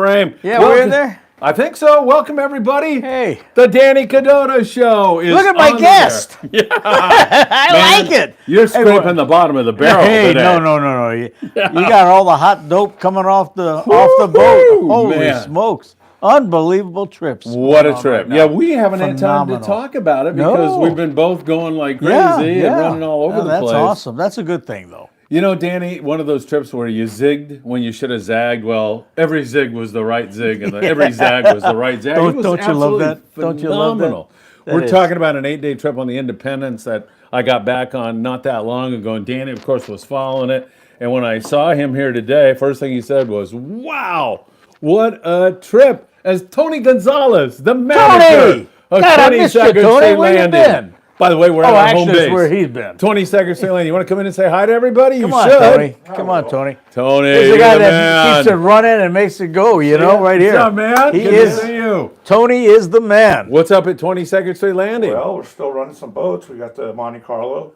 frame. Yeah, we're in there. I think so. Welcome, everybody. Hey. The Danny Kadota Show is Look at my on guest. Yeah. I like it. You're scraping the bottom of the barrel Hey, today. no. You got all the hot dope coming off the boat. Holy man. smokes. Unbelievable trips. What a trip. Right now. Yeah, we haven't had time to Phenomenal. talk about it because we've been both going like crazy and running all over the That's place. awesome. That's a good thing, though. You know, Danny, one of those trips where you zigged when you should have zagged. Well, every zig was the right zig, and every zag was the right zag. Don't It was you love that? absolutely Don't you love that? phenomenal. That We're is. talking about an 8-day trip on the Independence that I got back on not that long ago, and Danny, of course, was following it. And when I saw him here today, first thing he said was, "Wow, what a trip!" As Tony Gonzalez, the manager of God, I 20 missed you, Second Tony. Street Where you Landing. been? By the way, we're at our home actually, base. that's where he's been. 22nd Street Landing. You want to come in and say hi to everybody? Come You on, should. Tony. Come on, Tony. Tony, He's the you're guy the that man. keeps it running and makes it go, right here. What's up, man? He Good is. to see you. Tony is the man. What's up at 22nd Street Landing? Well, we're still running some boats. We got the Monte Carlo.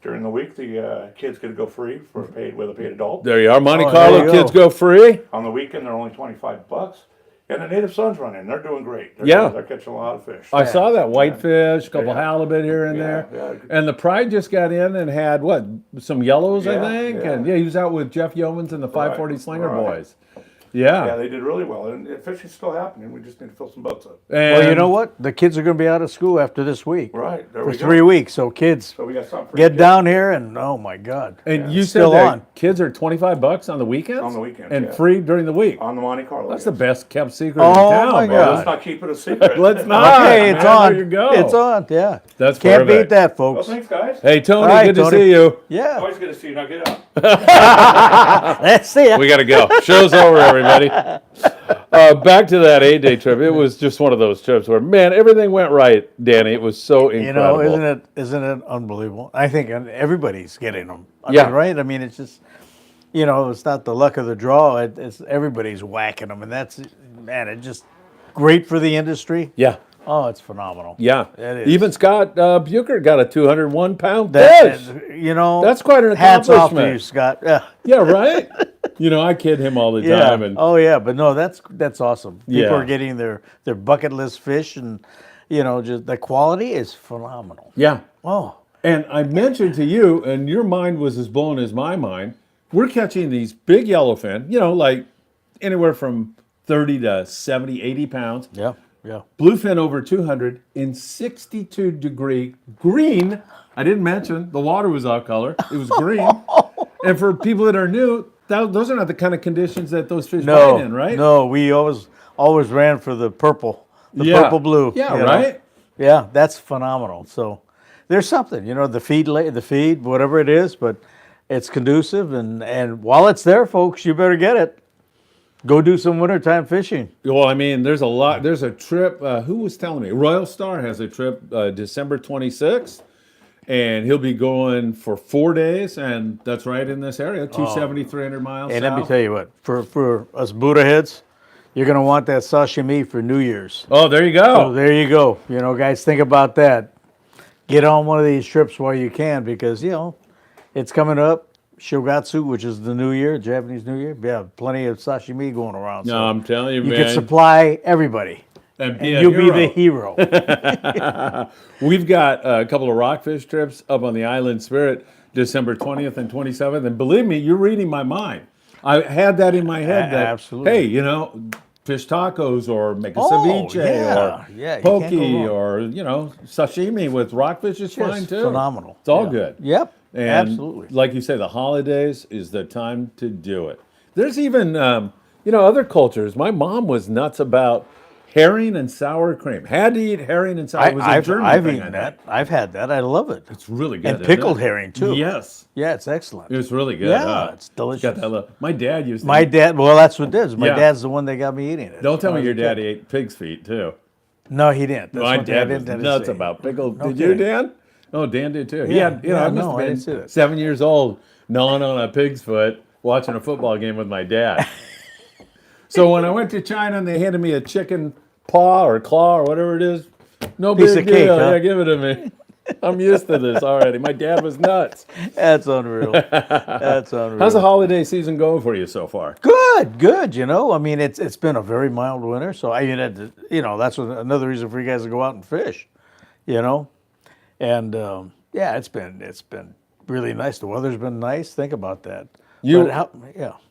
During the week, the kids get to go free with a paid adult. There you are. Monte Oh, Carlo there you kids go. go free. On the weekend, they're only $25. And the Native Sons running. They're doing great. Yeah. They're catching a lot of fish. I saw that whitefish, a couple Yeah. halibut here and Yeah, there. yeah. And the Pride just got in and had what? Some yellows, I Yeah, think. yeah. And he was out with Jeff Yeomans and the 540 Slinger right. boys. Yeah. Yeah, they did really well. And fishing's still happening. We just need to fill some boats up. And Well, you know what? The kids are going to be out of school after this week. Right. There For we go. 3 weeks. So kids, So we got something for get you. down here and, oh my God. And you said Still that on. kids are $25 on the weekends? On the weekends, And yeah. free during the week. On the Monte Carlo. That's yes. the best kept secret Oh, in town, my bro. God. Let's not keep it a secret. Let's not. Okay, it's man, on. There you go. It's on, yeah. That's Can't perfect. beat that, Well, folks. thanks, guys. Hey, Tony, All right, good to Tony. see you. Yeah. Always good to see you. Now get up. Let's see it. We got to go. Show's over, everybody. Back to that 8-day trip. It was just one of those trips where, man, everything went right, Danny. It was so incredible. Isn't it unbelievable? I think everybody's getting them. Yeah. Right? I mean, it's just, it's not the luck of the draw. It's everybody's whacking them. And that's, man, it's just great for the industry. Yeah. Oh, it's phenomenal. Yeah. It is. Even Scott Bucher got a 201-pound That, fish. That's quite an hats off to accomplishment. you, Scott. Yeah. Yeah, right? I kid him all the time. And Oh yeah, but no, that's awesome. People Yeah. are getting their bucket list fish, and just the quality is phenomenal. yeah. Oh, And I mentioned to you, and your mind was as blown as my mind, we're catching these big yellowfin, like anywhere from 30 to 70, 80 pounds. yeah. Bluefin over 200 in 62-degree green. I didn't mention the water was off color. It was green. And for people that are new, those are not the kind of conditions that those fish bite in, right? No, we always ran for the purple, purple blue. Yeah, you know? right? Yeah, that's phenomenal. So there's something, the feed, whatever it is, but it's conducive, and while it's there, folks, you better get it. Go do some wintertime fishing. Well, I mean, there's a lot. There's a trip. Who was telling me? Royal Star has a trip December 26th, and he'll be going for 4 days, and that's right in this area, 270, 300 miles And south. let me tell you what, for us Buddha heads, you're going to want that sashimi for New Year's. Oh, there you So go. there you go. Guys, think about that. Get on one of these trips while you can, because, it's coming up. Shogatsu, which is the New Year, Japanese New Year. Yeah, plenty of sashimi going around. No, I'm telling you, you man. can supply everybody. and You'll be the hero. We've got a couple of rockfish trips up on the Island Spirit, December 20th and 27th. And believe me, you're reading my mind. I had that in my head that, Absolutely. hey, fish tacos or make a Oh, ceviche yeah. or Yeah, you poke can't go or, sashimi with rockfish is fine Just too. phenomenal. It's all Yeah. good. Yep, And absolutely. like you say, the holidays is the time to do it. There's even, other cultures. My mom was nuts about herring and sour cream. Had to eat herring and sour. It was a German I've thing, eaten I that. think. I've had that. I love it. It's really good. And isn't pickled it? herring, too. Yes. Yeah, it's excellent. It's really good. Yeah, it's Got delicious. that my dad used to My eat- dad, well, that's what it is. My Yeah. dad's the one that got me eating it. Don't tell when me I your was a kid. daddy ate pig's feet, too. No, he didn't. That's My one thing I dad was didn't nuts say. about pickled. No Did you, kidding. Dan? Oh, Dan did, too. He Yeah, had, yeah, I must no, I have didn't see been that. 7 years old, gnawing on a pig's foot, watching a football game with my dad. So when I went to China and they handed me a chicken paw or claw or whatever it is, no Piece big of cake, deal. huh? Yeah, give it to me. I'm used to this already. My dad was nuts. That's unreal. That's unreal. How's the holiday season going for you so far? Good, good. You know, I mean, it's been a very mild winter, so I mean, that's another reason for you guys to go out and fish. You know, and yeah, it's been really nice. The weather's been nice. Think about that. Yeah.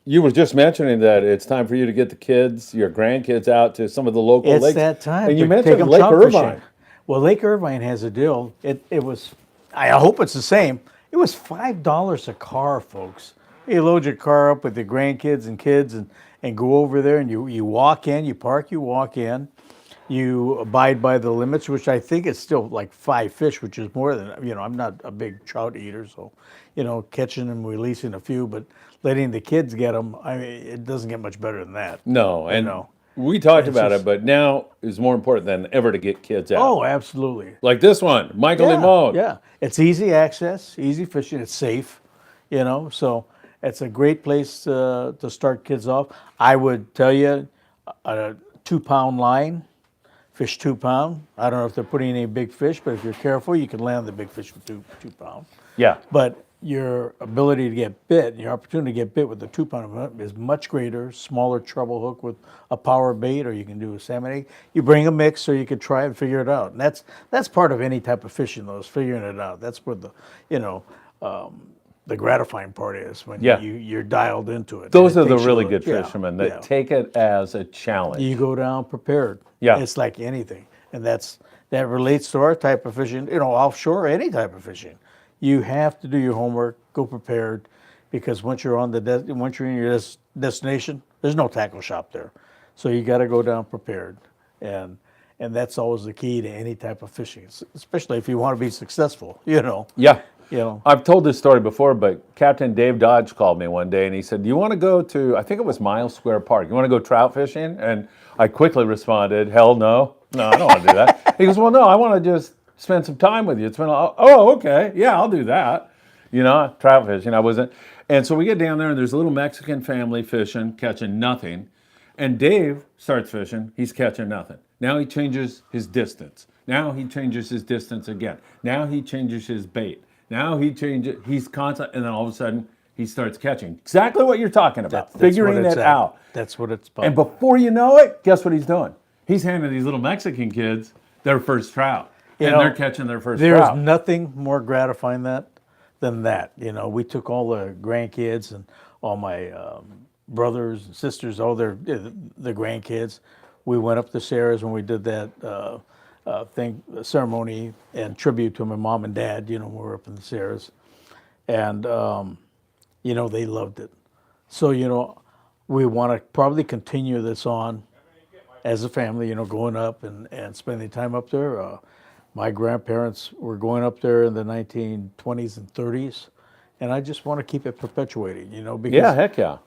You were just mentioning that it's time for you to get the kids, your grandkids, out to some of the local It's lakes. that time. And you to mentioned take 'em Lake trout Irvine. fishing. Well, Lake Irvine has a deal. It was, I hope it's the same. It was $5 a car, folks. You load your car up with the grandkids and kids and go over there and you walk in, you park, you walk in. You abide by the limits, which I think is still like 5 fish, which is more than, I'm not a big trout eater, so, catching and releasing a few, but letting the kids get them, I mean, it doesn't get much better than that. No, and know. we talked It's about just- it, but now is more important than ever to get kids out. Oh, absolutely. Like this one, Michael Limon. Yeah, it's easy access, easy fishing, it's safe, so it's a great place to start kids off. I would tell you a 2-pound line, fish 2 pound. I don't know if they're putting any big fish, but if you're careful, you can land the big fish with 2 pound. Yeah. But your ability to get bit, your opportunity to get bit with the 2 pound is much greater. Smaller treble hook with a power bait, or you can do a salmon egg. You bring a mix so you can try and figure it out. And that's part of any type of fishing, though, is figuring it out. That's where the gratifying part is when Yeah. you're dialed into it. Those And are it the takes you really a- good yeah, fishermen that yeah. take it as a challenge. You go down prepared. Yeah. It's like anything. And that relates to our type of fishing, offshore, any type of fishing. You have to do your homework, go prepared, because once you're once you're in your destination, there's no tackle shop there. So you got to go down prepared. And that's always the key to any type of fishing, especially if you want to be successful, Yeah. I've told this story before, but Captain Dave Dodge called me one day and he said, "Do you want to go to, I think it was Miles Square Park, you want to go trout fishing?" And I quickly responded, "Hell no. No, I don't want to do that." He goes, "Well, no, I want to just spend some time with you. It's been, okay. Yeah, I'll do that." Trout fishing. I wasn't. And so we get down there and there's a little Mexican family fishing, catching nothing. And Dave starts fishing. He's catching nothing. Now he changes his distance. Now he changes his distance again. Now he changes his bait. Now he's constant, and then all of a sudden he starts catching. Exactly what you're talking about, That's figuring what it's it at. out. That's what it's about. And before you know it, guess what he's doing? He's handing these little Mexican kids their first trout. And they're catching their first There's trout. nothing more gratifying than that. We took all the grandkids and all my brothers and sisters, all the grandkids. We went up to Sarah's when we did that ceremony and tribute to my mom and dad. We were up in the Sarah's, and they loved it. So we want to probably continue this on as a family. Going up and spending time up there. My grandparents were going up there in the 1920s and 30s, and I just want to keep it perpetuating. Because Yeah, heck yeah.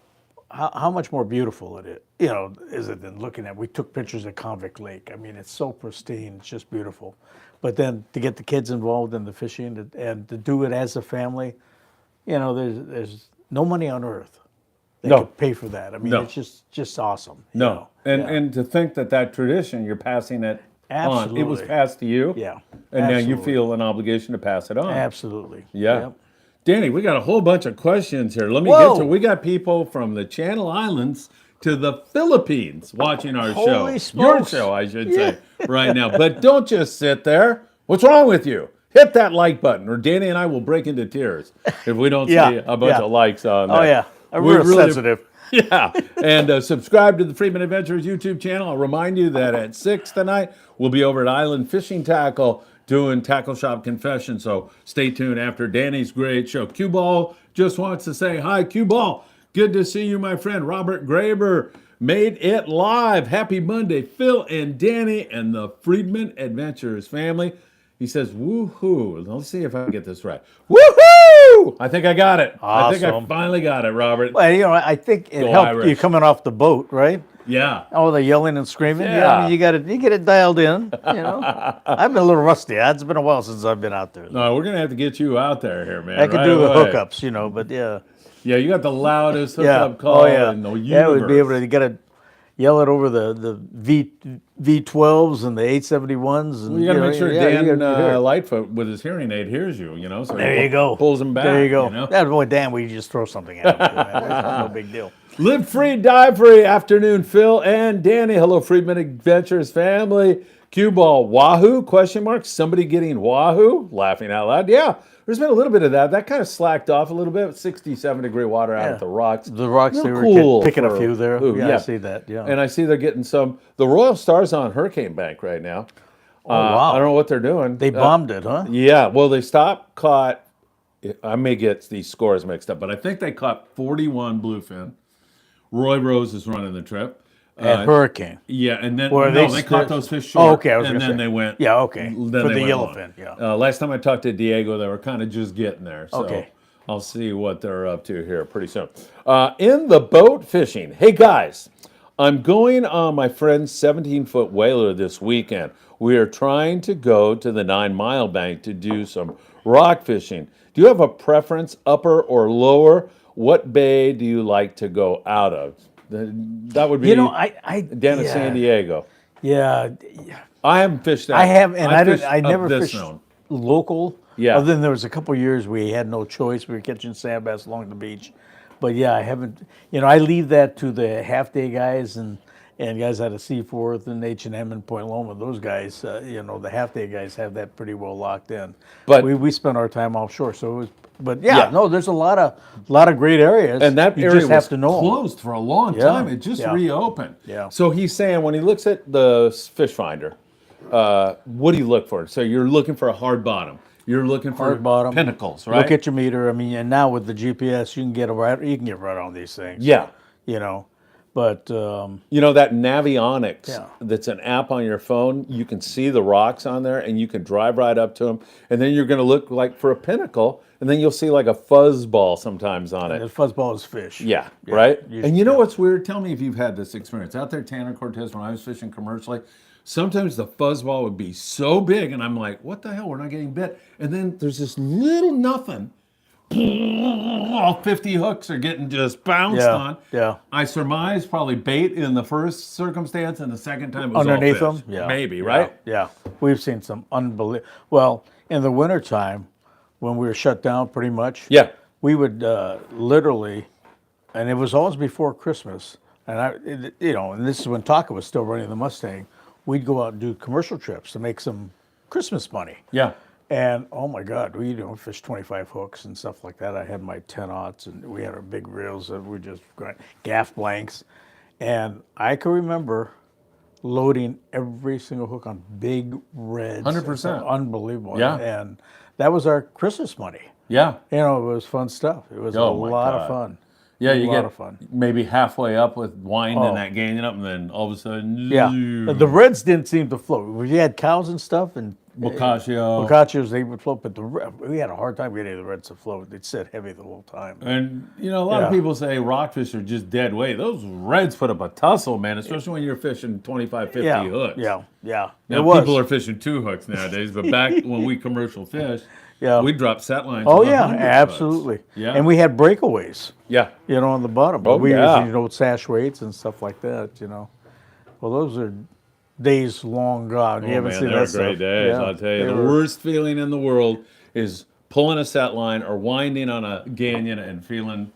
how much more beautiful it is it than looking at. We took pictures of Convict Lake. I mean, it's so pristine. It's just beautiful. But then to get the kids involved in the fishing and to do it as a family, there's no money on earth that No. could pay for that. I mean, No. it's just awesome. No. And Yeah. and to think that tradition, you're passing it on. It was Absolutely. passed to you. Yeah, And now you absolutely. feel an obligation to pass it on. Absolutely. Yeah. Yep. Danny, we got a whole bunch of questions here. Let me Whoa. get to. We got people from the Channel Islands to the Philippines watching our show. Holy Your smokes. show, I should say, right now. But don't just sit there. What's wrong with you? Hit that like button, or Danny and I will break into tears if we don't Yeah, see a bunch yeah. of likes on that. Oh yeah, I'm We real really- sensitive. Yeah, and subscribe to the Friedman Adventures YouTube channel. I'll remind you that at 6 tonight, we'll be over at Island Fishing Tqckle doing Tackle Shop Confession, so stay tuned after Danny's great show. Cue Ball just wants to say hi. Cue Ball, good to see you, my friend. Robert Graber made it live. Happy Monday, Phil and Danny and the Friedman Adventures family. He says, woohoo. Let's see if I can get this right. Woohoo! I think I got it. I think I Awesome. finally got it, Robert. Well, I think it Go helped Irish. you coming off the boat, right? Yeah. Oh, the yelling and screaming. Yeah. I mean, you get it dialed in. I've been a little rusty. It's been a while since I've been out there. No, we're gonna have to get you out there here, man. I could right do the away. hookups, but yeah. Yeah, you got the loudest Yeah. hookup call Oh yeah. in the universe. Yeah, we'd be able to get yell it over the V12s and the 871s. And You got to make sure yeah, Dan you gotta hear it. Lightfoot with his hearing aid hears you. So There he you go. pulls him back. There you go. know? That boy, Dan, we just throw something at him. No big deal. Live free, die free. Afternoon, Phil and Danny. Hello, Friedman Adventures family. Cue ball, wahoo? Question mark. Somebody getting wahoo? Laughing out loud. Yeah, there's been a little bit of that. That kind of slacked off a little bit. 67-degree water out at the rocks. The rocks, they were cool picking a for few there. who, Yeah, I see that. Yeah. And I see they're getting some. The Royal Star's on Hurricane Bank right now. wow. I don't know what they're doing. They bombed it, huh? Yeah, well, they caught. I may get these scores mixed up, but I think they caught 41 bluefin. Roy Rose is running the trip. At Hurricane. Yeah, and then Or they caught those fish short. Oh, okay. I was and gonna then say. they went. Yeah, okay. Then For they the went yellowfin, on. yeah. Last time I talked to Diego, they were kind of just getting there. So Okay. I'll see what they're up to here pretty soon. In the boat fishing. Hey guys, I'm going on my friend's 17-foot whaler this weekend. We are trying to go to the 9 Mile Bank to do some rock fishing. Do you have a preference, upper or lower? What bay do you like to go out of? That would be down in San Diego. Yeah. I haven't fished that. I have, and I up never this fished zone. local. Yeah. Other than there was a couple years we had no choice. We were catching sand bass along the beach. But yeah, I haven't. I leave that to the half day guys and guys out of Seaforth and H&M and Point Loma. Those guys, the half day guys have that pretty well locked in. But we spent our time offshore, so it was. But Yeah. no, there's a lot of great areas. And that you area just was have to know 'em. closed for a long Yeah. time. It just Yeah. reopened. Yeah. So he's saying when he looks at the fish finder, what do you look for? So you're looking for a hard bottom. You're looking for Hard bottom. pinnacles, right? Look at your meter. I mean, and now with the GPS, you can get right on these things. Yeah. But That Navionics, Yeah. that's an app on your phone, you can see the rocks on there and you can drive right up to them. And then you're going to look like for a pinnacle and then you'll see like a fuzz ball sometimes on it. the fuzzball is fish. Yeah, right? You- And you know what's weird? Tell me if you've had this experience. Out there, Tanner Cortez, when I was fishing commercially, sometimes the fuzzball would be so big, and I'm like, what the hell? We're not getting bit. And then there's this little nothing. All 50 hooks are getting just bounced on. Yeah. I surmise probably bait in the first circumstance, and the second time it was Underneath all fish. them? Yeah. Maybe, right? Yeah. We've seen some unbelievable. Well, in the wintertime, when we were shut down pretty much, Yeah. we would literally, and it was always before Christmas, and and this is when Taka was still running the Mustang, we'd go out and do commercial trips to make some Christmas money. Yeah. And oh my God, we fished 25 hooks and stuff like that. I had my 10-aughts and we had our big reels that we just gaff blanks. And I can remember loading every single hook on big reds. 100%. Unbelievable. Yeah. And that was our Christmas money. Yeah. It was fun stuff. It was Oh my a lot God. of fun. Yeah, you a lot get of fun. maybe halfway up with winding Oh. that gaining up, and then all of a sudden, Yeah. The reds didn't seem to float. We had cows and stuff and Boccaccio. Boccaccios, they would float, but we had a hard time getting the reds to float. They'd sit heavy the whole time. And a lot of Yeah. people say rockfish are just dead weight. Those reds put up a tussle, man, especially when you're fishing 25, 50 Yeah, hooks. yeah. Now It was. people are fishing 2 hooks nowadays, but back when we commercial fish, Yeah. we dropped set lines. Oh of yeah, 100 absolutely. hooks. Yeah. And we had breakaways, Yeah. on the bottom. But Oh, we yeah. used, sash weights and stuff like that. Well, those are days long gone. You Oh, haven't man, seen they were that great stuff. days. Yeah, I'll tell you, they the were- worst feeling in the world is pulling a set line or winding on a ganyan and feeling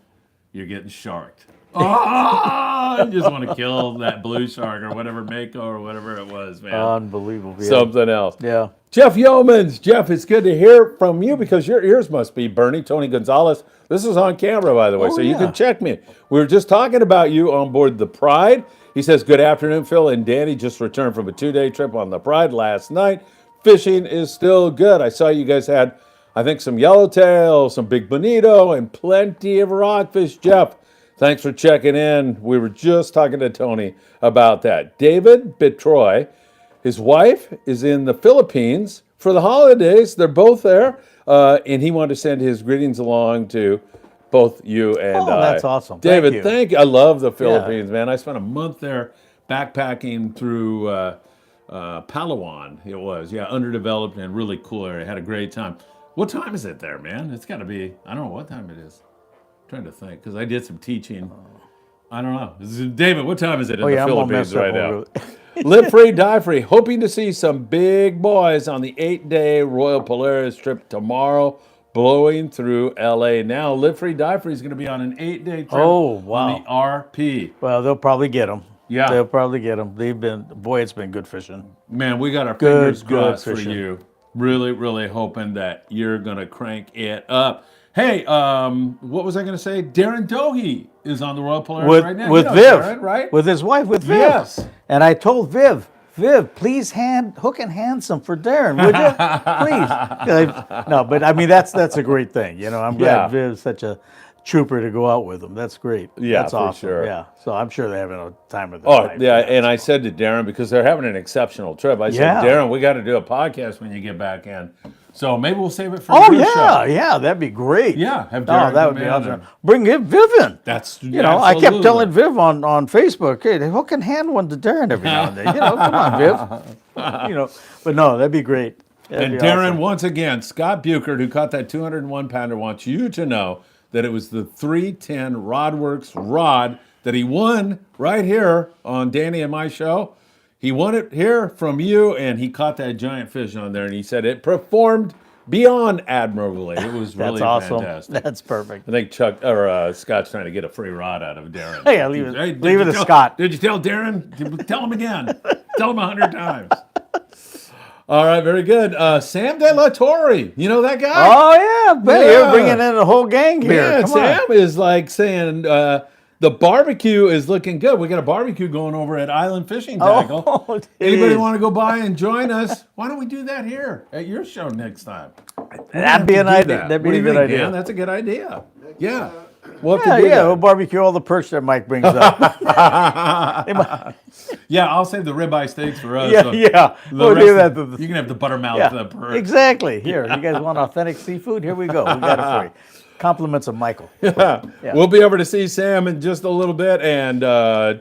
you're getting sharked. I just want to kill that blue shark or whatever mako or whatever it was, man. Unbelievable. Yeah. Something else. Yeah. Jeff Yeomans. Jeff, it's good to hear from you because your ears must be burning. Tony Gonzalez. This is on camera, by the way, Oh, so you yeah. can check me. We were just talking about you on board the Pride. He says, good afternoon, Phil and Danny. Just returned from a 2-day trip on the Pride last night. Fishing is still good. I saw you guys had, I think, some yellowtail, some big bonito, and plenty of rockfish. Jeff, thanks for checking in. We were just talking to Tony about that. David Betroy, his wife is in the Philippines for the holidays. They're both there. And he wanted to send his greetings along to both you and Oh, I. that's awesome. David, Thank you. I love the Philippines, man. I spent a month there backpacking through Palawan. It was, underdeveloped and really cool area. Had a great time. What time is it there, man? It's got to be, I don't know what time it is. I'm trying to think, because I did some teaching I don't know. David, what time is it in the I'm all Philippines messed up right now? over it. Live free, die free. Hoping to see some big boys on the 8-day Royal Polaris trip tomorrow, blowing through LA. Now, Live Free, Die Free is going to be on an 8-day trip Oh, wow. on the RP. Well, they'll probably get them. Yeah. They'll probably get them. Boy, it's been good fishing. Man, we got our Good, fingers good crossed for fishing. you. Really, really hoping that you're going to crank it up. Hey, what was I going to say? Darren Dohe is on the Royal Polaris right now. With You know Viv, Darren, right? with his wife, with Viv. Yes. And I told Viv, please hook and hand some for Darren, would you? Please. No, but I mean that's a great thing. You know, I'm glad Yeah. Viv's such a trooper to go out with him. That's great. Yeah, that's for awesome. sure. Yeah. So I'm sure they're having a time of their Oh, life. yeah, and I said to Darren, because they're having an exceptional trip, I said, Yeah. Darren, we got to do a podcast when you get back in. So maybe we'll save it for Oh your yeah, show. yeah, that'd be great. Yeah, have Darren Oh, that come would be in awesome. and- Bring Viv in. That's, You know, I kept telling Viv on Facebook, hey, hook and hand one to Darren every now and then. You know, come on, Viv. You know, but no, that'd be great. That'd And be Darren, awesome. once again, Scott Buchert, who caught that 201-pounder, wants you to know that it was the 310 RodWorks rod that he won right here on Danny and my show. He won it here from you, and he caught that giant fish on there, and he said it performed beyond admirably. It was really That's awesome. fantastic. That's perfect. I think Scott's trying to get a free rod out of Darren. Hey, leave it did to you tell- Scott. Did you tell Darren? Tell him again. Tell him 100 times. All right, very good. Sam De La Torre, you know that guy? Oh yeah, Benny, Yeah. you're bringing in a whole gang here. Yeah, Come Sam on. is like saying the barbecue is looking good. We got a barbecue going over at Island Fishing Tqckle. Oh, it Anybody is. want to go by and join us? Why don't we do that here at your show next time? That'd be an idea. That'd be What do a you good think, idea. Dan? That's a good idea. Yeah. We'll have Yeah, to do yeah, that. we'll barbecue all the perch that Mike brings up. Yeah, I'll save the ribeye steaks for us. yeah, so yeah. the We'll rest do that. of- you can have the buttermouth Yeah, perch. exactly. Here, you guys want authentic seafood? Here we go. We got it for you. Compliments of Michael. Yeah. We'll be over to see Sam in just a little bit, and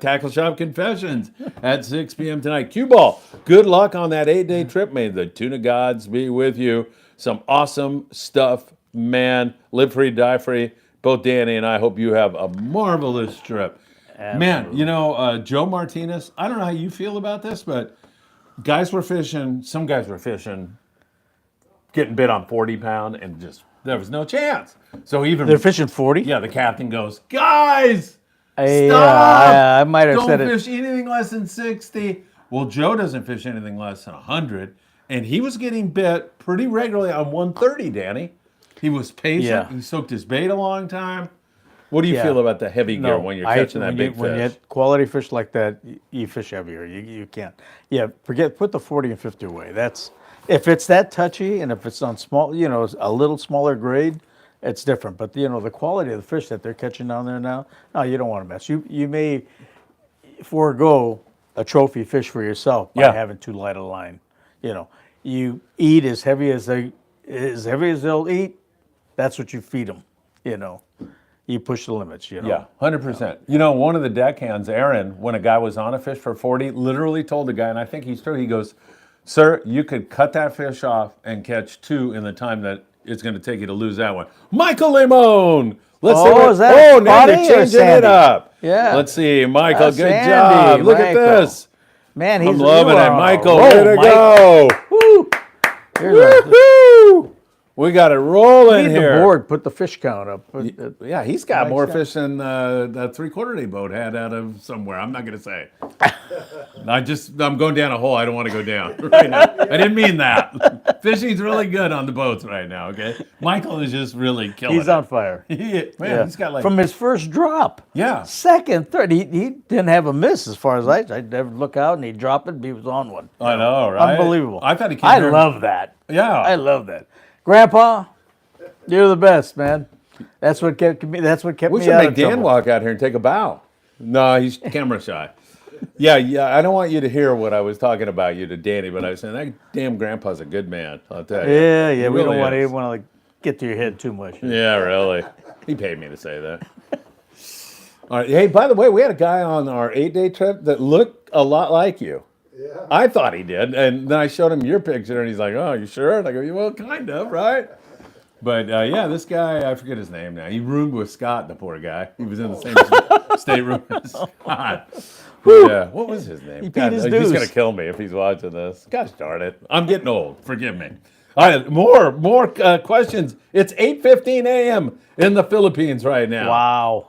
Tackle Shop Confessions at 6 p.m. tonight. Cue Ball, good luck on that 8-day trip. May the tuna gods be with you. Some awesome stuff, man. Live free, die free. Both Danny and I hope you have a marvelous trip. Man, you know, Joe Martinez, I don't know how you feel about this, but guys were fishing, some guys were fishing, getting bit on 40-pound, and just, there was no chance. So even, They're fishing 40? yeah, the captain goes, guys, Yeah, stop! I might have Don't said it. fish anything less than 60. Well, Joe doesn't fish anything less than 100, and he was getting bit pretty regularly on 130, Danny. He was patient. Yeah. He soaked his bait a long time. What do you Yeah. feel about the heavy gear when you're catching that big When you fish? get quality fish like that, you fish heavier. You can't. Yeah, put the 40 and 50 away. That's if it's that touchy and if it's on small, you know, a little smaller grade, it's different. But you know, the quality of the fish that they're catching down there now, no, you don't want to mess. You may forego a trophy fish for yourself by Yeah. having too light a line. You know, you eat as heavy as they'll eat. That's what you feed them. You know, you push the limits. You know. Yeah, 100%. You know, one of the deckhands, Aaron, when a guy was on a fish for 40, literally told the guy, and I think he's true, he goes, sir, you could cut that fish off and catch 2 in the time that it's going to take you to lose that one. Michael Limon! Let's see Oh, what, is that oh, now they're Spotty or changing it Sandy? up. Yeah. Let's see, Michael, That's good Sandy, job. Look at Michael. this. Man, I'm loving it. Michael, way to Mike. go. Woo. Here's a, Woo-hoo! We got it rolling need here. the board. Put the fish count up. Yeah, he's got more got- fish than that 3/4 day boat had out of somewhere. I'm not going to say. I'm going down a hole I don't want to go down right now. I didn't mean that. Fishing's really good on the boats right now, okay? Michael is just really killing He's it. on fire. Man, he's got like... From his first drop. Yeah. Second, third. He didn't have a miss as far as I'd never look out and he'd drop it and he was on one. I know, right? Unbelievable. I thought he came I here- love that. Yeah. I love that. Grandpa, you're the best, man. That's what kept me. That's what kept We me should out make of Dan trouble. walk out here and take a bow. No, he's camera shy. Yeah, I don't want you to hear what I was talking about you to Danny, but I was saying that damn grandpa's a good man. I'll tell you. Yeah, He we don't really want is. anyone to like, get to your head too much. Yeah, really. He paid me to say that. All right. Hey, by the way, we had a guy on our 8-day trip that looked a lot like you. Yeah. I thought he did, and then I showed him your picture, and he's like, "Oh, you sure?" And I go, "Well, kind of, right?" But yeah, this guy, I forget his name now. He roomed with Scott, the poor guy. He was in the same stateroom as Scott. Yeah, what was his name? He paid his he's dues. gonna kill me if he's watching this. Gosh darn it! I'm getting old. Forgive me. All right, more questions. It's 8:15 a.m. in the Philippines right now.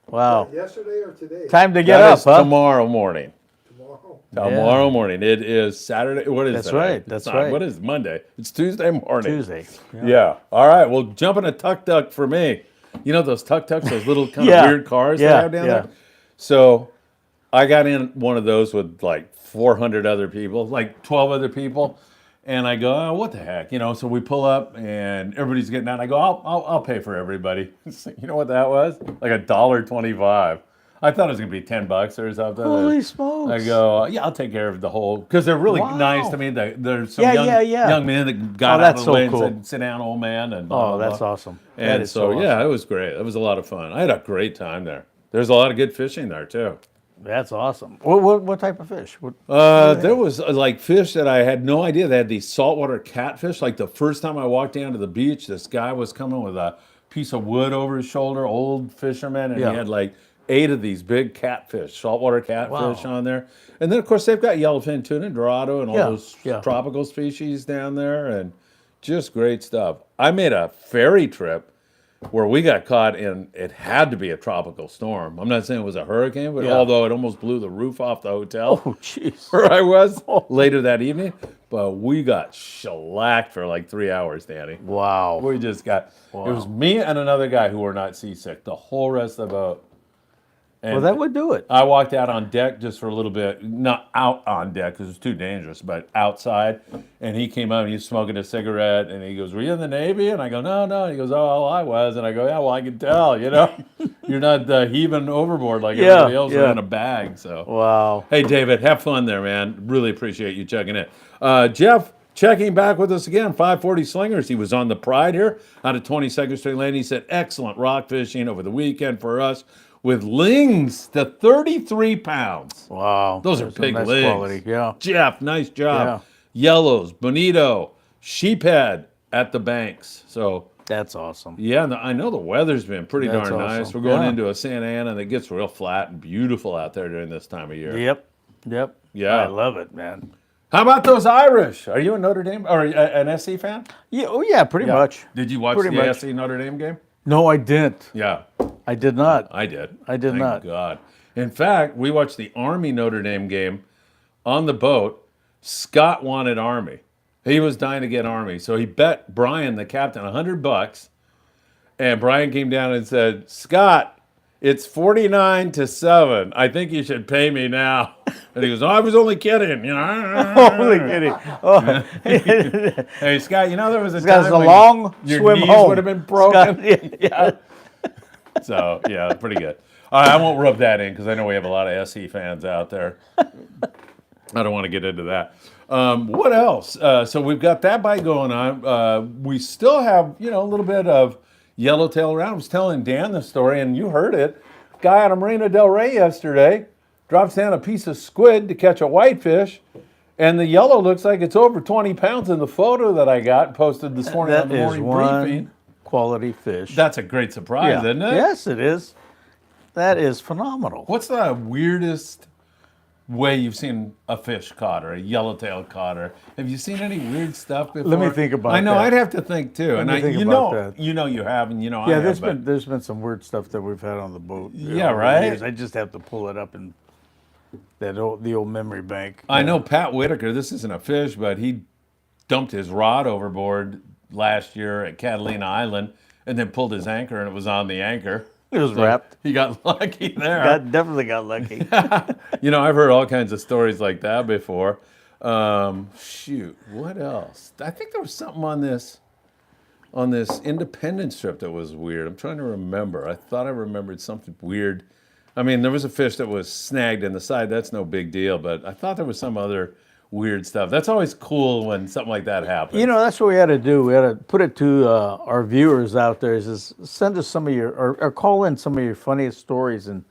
Wow. Yesterday or today? Time to get That up, is huh? tomorrow morning. Tomorrow. Tomorrow morning. It is Saturday. What is That's today? right, It's that's not- right. What is Monday? It's Tuesday morning. Tuesday. Yeah. All right. Well, jumping a tuk-tuk for me. You know those tuk-tuks, those little kind Yeah. of weird cars they Yeah, have down yeah. there? So I got in one of those with like 400 other people, like 12 other people. And I go, oh, what the heck? So we pull up and everybody's getting out. I go, I'll pay for everybody. You know what that was? Like $1.25. I thought it was going to be $10 or something. Holy smokes. I go, yeah, I'll take care of the whole, because they're really Wow. nice to me. There's some Yeah, young men that got Oh, out that's of the so way and cool. said, sit down, old man. And blah, Oh, blah, that's blah. awesome. And That is so, awesome. yeah, it was great. It was a lot of fun. I had a great time there. There's a lot of good fishing there, too. That's awesome. What type of fish? There was like fish that I had no idea. They had these saltwater catfish. Like the first time I walked down to the beach, this guy was coming with a piece of wood over his shoulder, old fisherman, and Yeah. he had like 8 of these big catfish, saltwater catfish Wow. on there. And then, of course, they've got yellowfin tuna, dorado, and all Yeah, those yeah. tropical species down there, and just great stuff. I made a ferry trip where we got caught in, it had to be a tropical storm. I'm not saying it was a hurricane, but Yeah. although it almost blew the roof off the hotel Oh, jeez. where I was later that evening, but we got shellacked for like 3 hours, Danny. Wow. We just got, it was me and another guy who were not seasick the whole rest of the boat. And Well, that would do it. I walked out on deck just for a little bit, not out on deck because it was too dangerous, but outside. And he came up and he was smoking a cigarette and he goes, were you in the Navy? And I go, no. And he goes, oh, I was. And I go, yeah, well, I can tell, You're not heaving overboard like Yeah, everybody else. yeah. You're in a bag, so. Wow. Hey, David, have fun there, man. Really appreciate you checking in. Jeff, checking back with us again, 540 Slingers. He was on the Pride here out of 22nd Street Lane. He said, excellent rock fishing over the weekend for us with lings to 33 pounds. Wow. Those are That's a big nice lings. quality. Yeah. Jeff, nice job. Yellows, bonito, sheephead at the banks. So, That's awesome. yeah, and I know the weather's been pretty That's darn nice. awesome. We're going Yeah. into a Santa Ana that gets real flat and beautiful out there during this time of year. Yep. Yeah. I love it, man. How about those Irish? Are you a Notre Dame or an SC fan? Yeah. Oh, yeah. Pretty much. Did you watch Pretty the much. SC Notre Dame game? No, I didn't. Yeah, I did not. I did. I did Thank not. God. In fact, we watched the Army Notre Dame game on the boat. Scott wanted Army. He was dying to get Army, so he bet Brian, the captain, $100. And Brian came down and said, "Scott, it's 49-7. I think you should pay me now." And he goes, "Oh, I was only kidding." Only kidding. Oh. Hey, Scott, there was a Guys, time a when long your swim knees home. would have been broken. Scott, yeah. So, yeah, pretty good. All right, I won't rub that in because I know we have a lot of SE fans out there. I don't want to get into that. What else? So we've got that bite going on. We still have, a little bit of yellowtail around. I was telling Dan the story, and you heard it. Guy out of Marina Del Rey yesterday drops down a piece of squid to catch a whitefish, and the yellow looks like it's over 20 pounds in the photo that I got posted this morning on That the is morning one briefing. quality fish. That's a great surprise, isn't it? Yes, it is. That is phenomenal. What's the weirdest way you've seen a fish caught or a yellowtail caught? Or have you seen any weird stuff before? Let me think about I know, that. I'd have to think too. Let and me think you about know, that. you know you have, and I Yeah, have. there's been some weird stuff that we've had on the boat. Yeah, over the right? years. I just have to pull it up in the old memory bank. I know Pat Whitaker. This isn't a fish, but he dumped his rod overboard last year at Catalina Island, and then pulled his anchor, and it was on the anchor. It was So wrapped. He got lucky there. Definitely got lucky. I've heard all kinds of stories like that before. Shoot, what else? I think there was something on this Independence trip that was weird. I'm trying to remember. I thought I remembered something weird. I mean, there was a fish that was snagged in the side. That's no big deal, but I thought there was some other weird stuff. That's always cool when something like that happens. That's what we had to do. We had to put it to our viewers out there. Is send us some of your, or call in some of your funniest stories and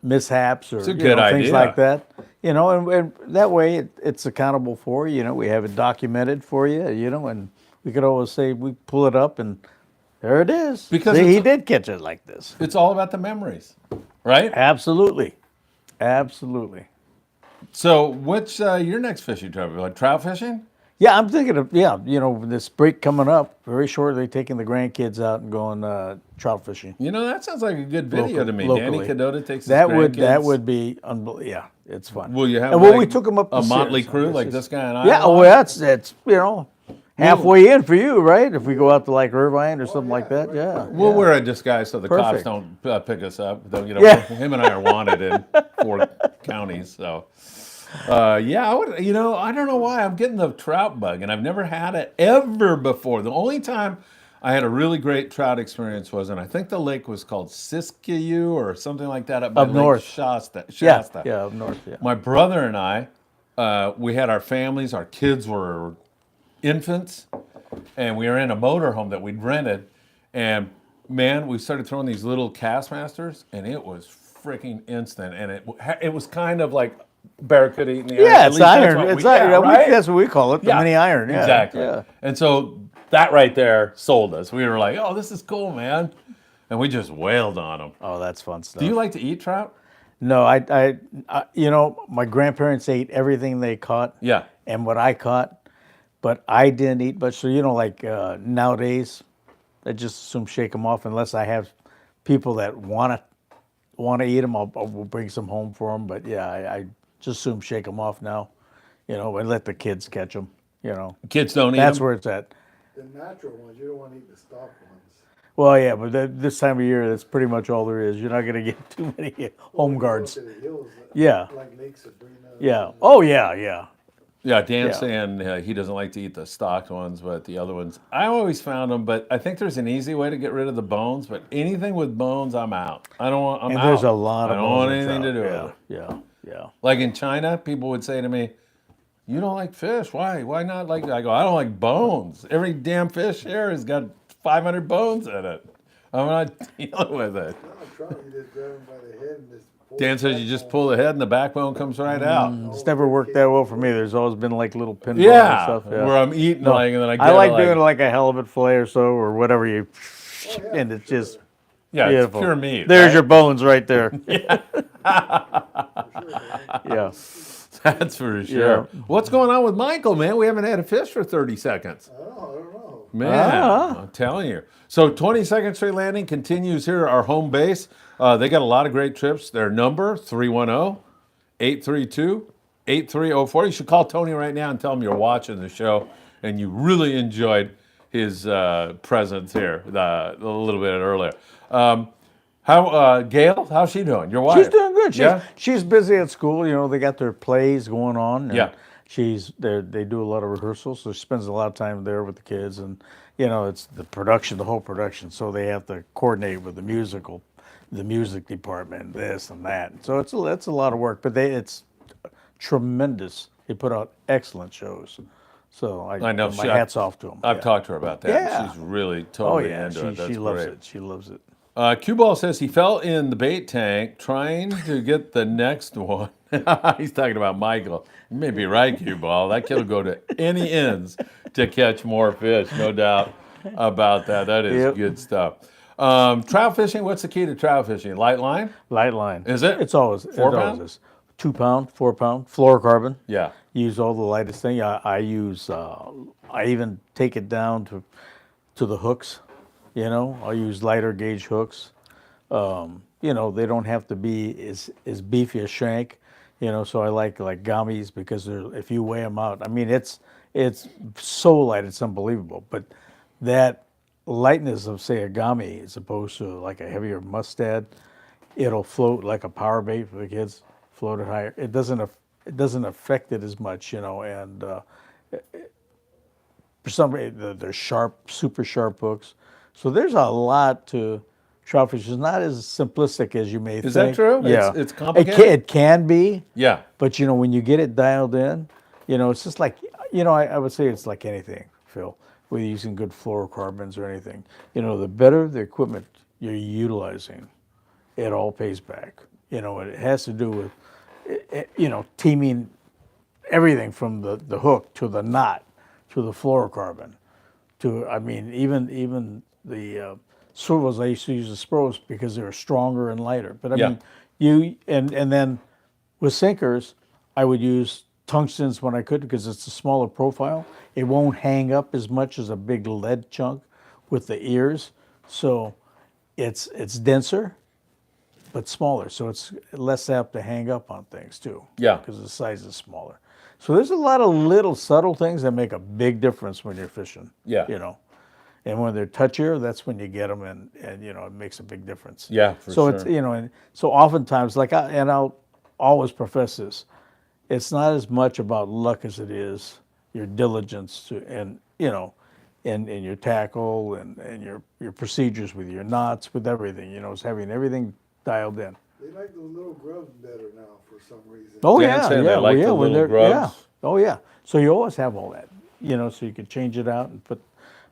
mishaps or a good things idea. like that. And that way it's accountable for you. We have it documented for you. And we could always say we pull it up and there it is. Because See, he it's- did catch it like this. It's all about the memories, right? Absolutely. Absolutely. So, what's your next fishing trip? Like trout fishing? Yeah, I'm thinking of, this break coming up, very shortly, taking the grandkids out and going trout fishing. You know, that sounds like a good video to me. Locally. Danny Kadota takes his That grandkids. would be unbelievable. Yeah, it's fun. Will you have and when like we took them up a to motley Sears, crew it's like just- this guy and I? Yeah, well, that's halfway in for you, right? If we go out to like Irvine or something like that, yeah. We'll wear a disguise so the cops Perfect. don't pick us up. Though, Yeah. him and I are wanted in 4 counties. So, yeah, I would. I don't know why I'm getting the trout bug, and I've never had it ever before. The only time I had a really great trout experience was, and I think the lake was called Siskiyou or something like that up by Up Lake north. Shasta. Yeah, up north, yeah. My brother and I, we had our families. Our kids were infants, and we were in a motorhome that we'd rented, and man, we started throwing these little Castmasters, and it was freaking instant, and it was kind of like barracuda eating the iron. Yeah, At it's least that's iron. what It's we- iron. yeah, right? That's what we call it, the mini iron. Yeah, exactly. Yeah. And so that right there sold us. We were like, oh, this is cool, man, and we just wailed on them. Oh, that's fun stuff. Do you like to eat trout? No, my grandparents ate everything they caught. Yeah. And what I caught, but I didn't eat much. So nowadays, I just assume shake them off unless I have people that want to eat them. I'll bring some home for them. But yeah, I just assume shake them off now, and let the kids catch them. Kids don't eat That's them? where it's at. The natural ones, you don't want to eat the stock ones. Well, yeah, but this time of year, that's pretty much all there is. You're not going to get too many home guards. Go to the hills, Yeah. like Lake Sabrina. Yeah. Oh, yeah, yeah. Yeah, Dan's Yeah. saying he doesn't like to eat the stocked ones, but the other ones, I always found them. But I think there's an easy way to get rid of the bones. But anything with bones, I'm out. I don't want. I'm And out. there's a lot of I don't want bones in anything to do trout. with it. Yeah. Like in China, people would say to me, "You don't like fish? Why? Why not like?" I go, "I don't like bones. Every damn fish here has got 500 bones in it. I'm not dealing with it." No, trout, you just grab them by the head and just pull Dan the says you just backbone. pull the head and the backbone comes right out. It's never worked that well for me. There's always been like little pinballs Yeah, and stuff. Yeah. where I'm eating No, like, and then I get I like it, doing like a halibut fillet or so, or whatever you, yeah, and it's just yeah, beautiful. it's pure meat. There's right? your bones right there. For sure, man. Yeah. That's for sure. What's going on with Michael, man? We haven't had a fish for 30 seconds. I don't know. Man, Ah. I'm telling you. So 22nd Street Landing continues here, our home base. They got a lot of great trips. Their number, 310-832-8304. You should call Tony right now and tell him you're watching the show and you really enjoyed his presence here a little bit earlier. Gail, how's she doing? Your wife? She's doing good. Yeah? She's busy at school. They got their plays going on. And Yeah. They do a lot of rehearsals, so she spends a lot of time there with the kids, and it's the production, the whole production. So they have to coordinate with the music department, this and that. So it's a lot of work, but it's tremendous. They put out excellent shows. So I know. my hats off to them. I've talked to her about that. Yeah. She's really Oh totally yeah, into it. That's she loves great. it. She loves it. Cue Ball says he fell in the bait tank trying to get the next one. He's talking about Michael. You may be right, Cue Ball. That kid will go to any ends to catch more fish, no doubt about that. That is Yep. good stuff. Trout fishing, what's the key to trout fishing? Light line? Light line. Is it? It's always 4 it always pound? is. 2 pound, 4 pound, fluorocarbon. Yeah. Use all the lightest thing. I use. I even take it down to the hooks. I'll use lighter gauge hooks. They don't have to be as beefy as shank. So I like gummies because if you weigh them out, I mean it's so light, it's unbelievable. But that lightness of say a gummy as opposed to like a heavier mustad, it'll float like a power bait for the kids. Float it higher. It doesn't affect it as much, and for some reason they're sharp, super sharp hooks. So there's a lot to trout fishing. It's not as simplistic as you may think. Is that true? Yeah, It's complicated? It can be, Yeah. but when you get it dialed in, it's just like I would say it's like anything, Phil. Whether you're using good fluorocarbons or anything, the better the equipment you're utilizing, it all pays back. It has to do with teaming everything from the hook to the knot to the fluorocarbon. I mean, even the swivels, I used to use the Spros because they were stronger and lighter. But I Yeah. mean, and then with sinkers, I would use tungstens when I could because it's a smaller profile. It won't hang up as much as a big lead chunk with the ears. So it's denser, but smaller. So it's less apt to hang up on things too. Yeah. Because the size is smaller. So there's a lot of little subtle things that make a big difference when you're fishing. Yeah. You know. And when they're touchier, that's when you get them, and you know, it makes a big difference. Yeah, for so sure. it's, you know, and so oftentimes, I'll always profess this, it's not as much about luck as it is your diligence and you know, and your tackle and your procedures with your knots, with everything. You know, it's having everything dialed in. They like the little grubs better now for some reason. Oh Dan yeah, said they yeah, like the when little they're- grubs. Yeah. Oh yeah. So you always have all that, you know, so you can change it out and put,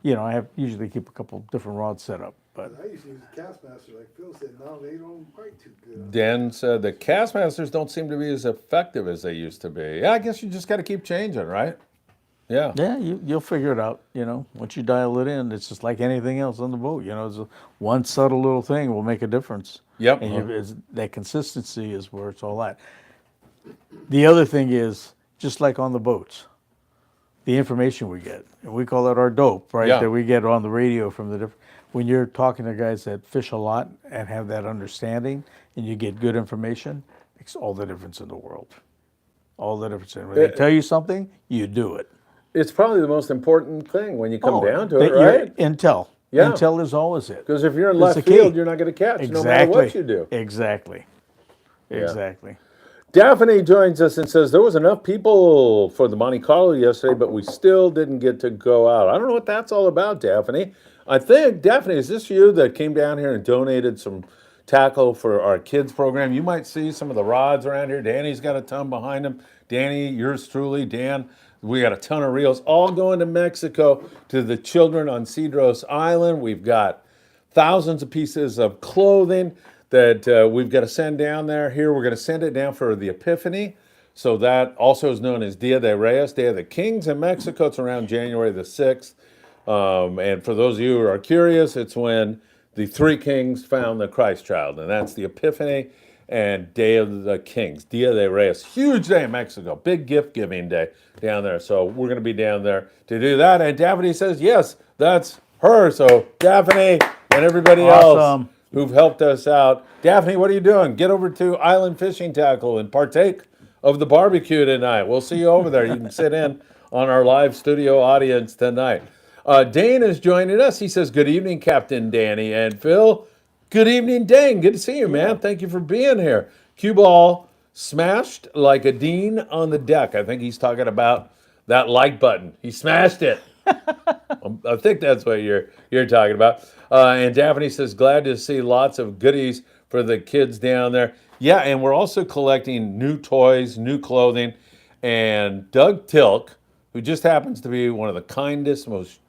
you know, I usually keep a couple different rods set up, but I used to use a Castmaster, like Phil said. Now they don't bite too good. Dan said the Castmasters don't seem to be as effective as they used to be. Yeah, I guess you just got to keep changing, right? Yeah. yeah, you'll figure it out, you know, once you dial it in. It's just like anything else on the boat, you know, one subtle little thing will make a difference. Yep. And that consistency is where it's all at. The other thing is, just like on the boats, the information we get, and we call it our dope, right? Yeah. That we get on the radio from the different. When you're talking to guys that fish a lot and have that understanding, and you get good information, makes all the difference in the world. All the difference. When they tell you something, you do it. It's probably the most important thing when you come down to it, that you're- right? Intel. Yeah. Intel is always it. Because if you're in It's left the key. field, you're not going to catch no matter what you do. Exactly. Exactly. Daphne joins us and says there was enough people for the Monte Carlo yesterday, but we still didn't get to go out. I don't know what that's all about, Daphne. I think, Daphne, is this you that came down here and donated some tackle for our kids program? You might see some of the rods around here. Danny's got a ton behind him. Danny, yours truly, Dan. We got a ton of reels all going to Mexico to the children on Cedros Island. We've got thousands of pieces of clothing that we've got to send down there. Here, we're going to send it down for the Epiphany. So that also is known as Dia de Reyes, Day of the Kings in Mexico. It's around January the 6th. And for those of you who are curious, it's when the three kings found the Christ child. And that's the Epiphany and Day of the Kings, Dia de Reyes. Huge day in Mexico. Big gift-giving day down there. So we're going to be down there to do that. And Daphne says, yes, that's her. So Daphne and everybody else Awesome. who've helped us out. Daphne, what are you doing? Get over to Island Fishing Tqckle and partake of the barbecue tonight. We'll see you over there. You can sit in on our live studio audience tonight. Dane is joining us. He says, good evening, Captain Danny and Phil. Good evening, Dane. Good to see you, man. Thank you for being here. Cue ball smashed like a dean on the deck. I think he's talking about that like button. He smashed it. I think that's what you're talking about. And Daphne says, glad to see lots of goodies for the kids down there. Yeah, and we're also collecting new toys, new clothing. And Doug Tilk, who just happens to be one of the kindest, most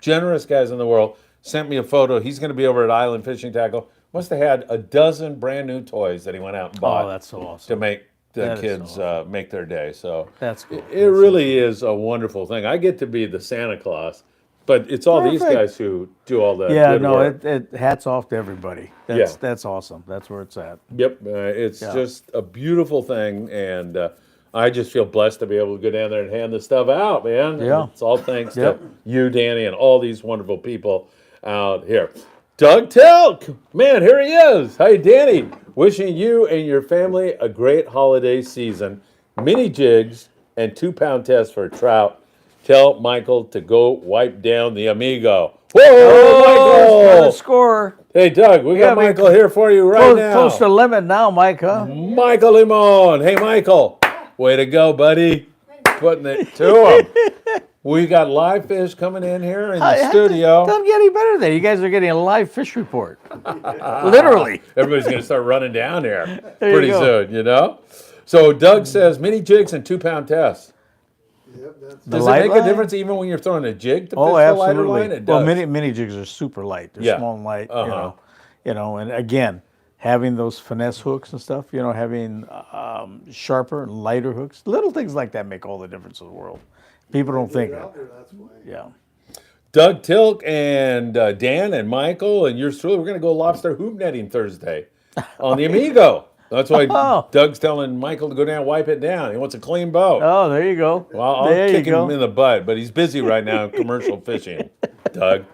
generous guys in the world, sent me a photo. He's going to be over at Island Fishing Tqckle. Must have had a dozen brand new toys that he went out and bought Oh, that's so to awesome. make the That is kids so make their day. So That's cool. it really is a wonderful thing. I get to be the Santa Claus, but it's all these Perfect. guys who do all the Yeah, good no, work. it hats off to everybody. That's awesome. That's where it's at. Yep, it's just a beautiful thing, and I just feel blessed to be able to go down there and hand this stuff out, man. Yeah. It's all thanks Yep. to you, Danny, and all these wonderful people out here. Doug Tilk, man, here he is. Hey, Danny, wishing you and your family a great holiday season. Mini jigs and 2-pound test for trout. Tell Michael to go wipe down the Amigo. Whoa, Michael! Score. Hey, Doug, we got Yeah, Michael here for you right now. Close to limit now, Mike, huh? Michael Limon. Hey, Michael. Way to go, buddy. Putting it to him. We got live fish coming in here in the studio. Doesn't get any better than you guys are getting a live fish report. Literally. Everybody's going to start running down here There you pretty go. soon, you know? So Doug says mini jigs and 2-pound tests. Yep, that's Does it light make a line? difference even when you're throwing a jig to fish Oh, the lighter absolutely. line? It Well, does. mini jigs are super light. They're Yeah. small and light. Uh-huh. You know, and again, having those finesse hooks and stuff. You know, having sharper and lighter hooks. Little things like that make all the difference in the world. People don't think they're of out it. there, that's why. Yeah. Doug Tilk and Dan and Michael and yours truly, we're going to go lobster hoop netting Thursday on the Amigo. That's why Oh. Doug's telling Michael to go down and wipe it down. He wants a clean boat. Oh, there you go. Well, I'll there kick you go. him in the butt, but he's busy right now commercial fishing, Doug.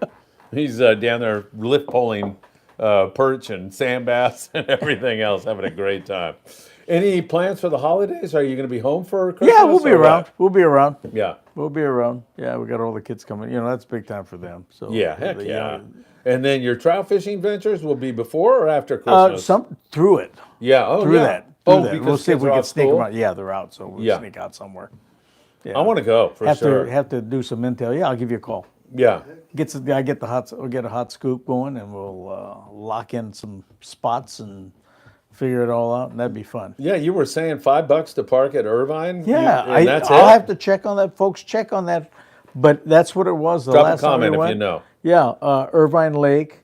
He's down there lift poling perch and sand bass and everything else, having a great time. Any plans for the holidays? Are you going to be home for Christmas? Yeah, we'll be or around. what? We'll be around. Yeah. We'll be around. Yeah, we got all the kids coming. You know, that's big time for them. So Yeah, heck the, yeah. And then your trout fishing ventures will be before or after Christmas? Some through it. Yeah, oh Through yeah. that. Oh, Through that. because We'll see if kids we are can off sneak them school? out. Yeah, they're out, so we'll Yeah. sneak out somewhere. Yeah. I want to go for have sure. to do some intel. Yeah, I'll give you a call. Yeah. We'll get a hot scoop going, and we'll lock in some spots and figure it all out, and that'd be fun. Yeah, you were saying $5 to park at Irvine? Yeah, and that's I'll it? have to check on that, folks. Check on that, but that's what it was. The Drop a last time comment we if went. you know. Yeah, Irvine Lake,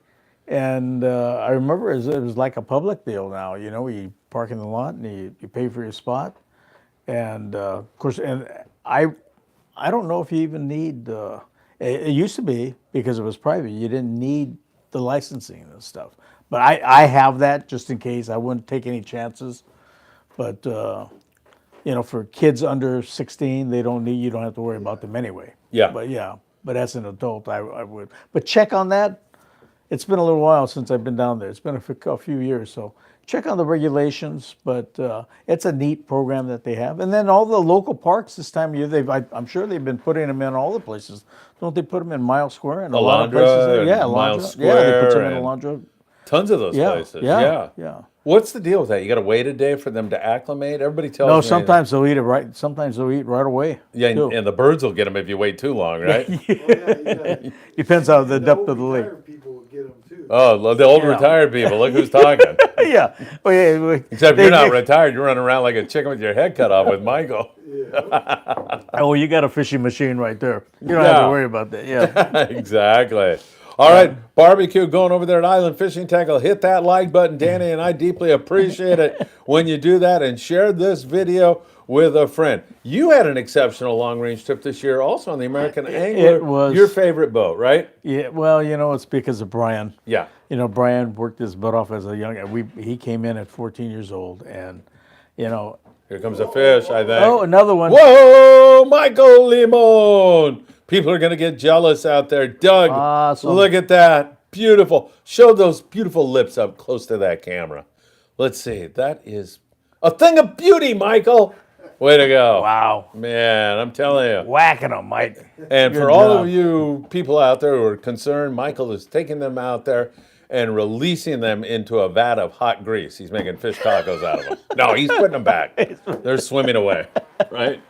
and I remember it was like a public deal now. You know, you park in the lot and you pay for your spot, and of course, and I don't know if you even need. It used to be because it was private. You didn't need the licensing and stuff. But I have that just in case. I wouldn't take any chances. But you know, for kids under 16, you don't have to worry about them anyway. Yeah. But as an adult, I would. But check on that. It's been a little while since I've been down there. It's been a few years, so check on the regulations. But it's a neat program that they have. And then all the local parks this time of year, I'm sure they've been putting them in all the places. Don't they put them in Mile Square and a lot of places? and Yeah, Mile Alondra. Yeah, they put Square some in and Alondra. Tons of those Yeah, places. yeah. What's the deal with that? You got to wait a day for them to acclimate? Everybody tells No, me. sometimes they'll eat it right. Sometimes they'll eat right away. Yeah, too. and the birds will get them if you wait too long, right? Depends on the depth of the lake. Retired people will get them too. Oh, the old Yeah. retired people. Look who's talking. Yeah. Oh, yeah. Except you're not retired. You're running around like a chicken with your head cut off with Michael. Oh, you got a fishing machine right there. You don't have Yeah. to worry about that. Yeah. Exactly. All right, barbecue going over there at Island Fishing Tqckle. Hit that like button, Danny, and I deeply appreciate it when you do that and share this video with a friend. You had an exceptional long-range trip this year also on the American Angler. It was- your favorite boat, right? Yeah. Well, you know, it's because of Brian. Yeah. You know, Brian worked his butt off as a young. He came in at 14 years old, and you know. Here comes a fish, I think. Oh, another one. Whoa, Michael Limon. People are going to get jealous out there. Doug, Awesome. look at that. Beautiful. Show those beautiful lips up close to that camera. Let's see. That is a thing of beauty, Michael. Way to go. Wow. Man, I'm telling you. Whacking them, Mike. And Good for all job. of you people out there who are concerned, Michael is taking them out there and releasing them into a vat of hot grease. He's making fish tacos out of them. No, he's putting them back. They're swimming away, right?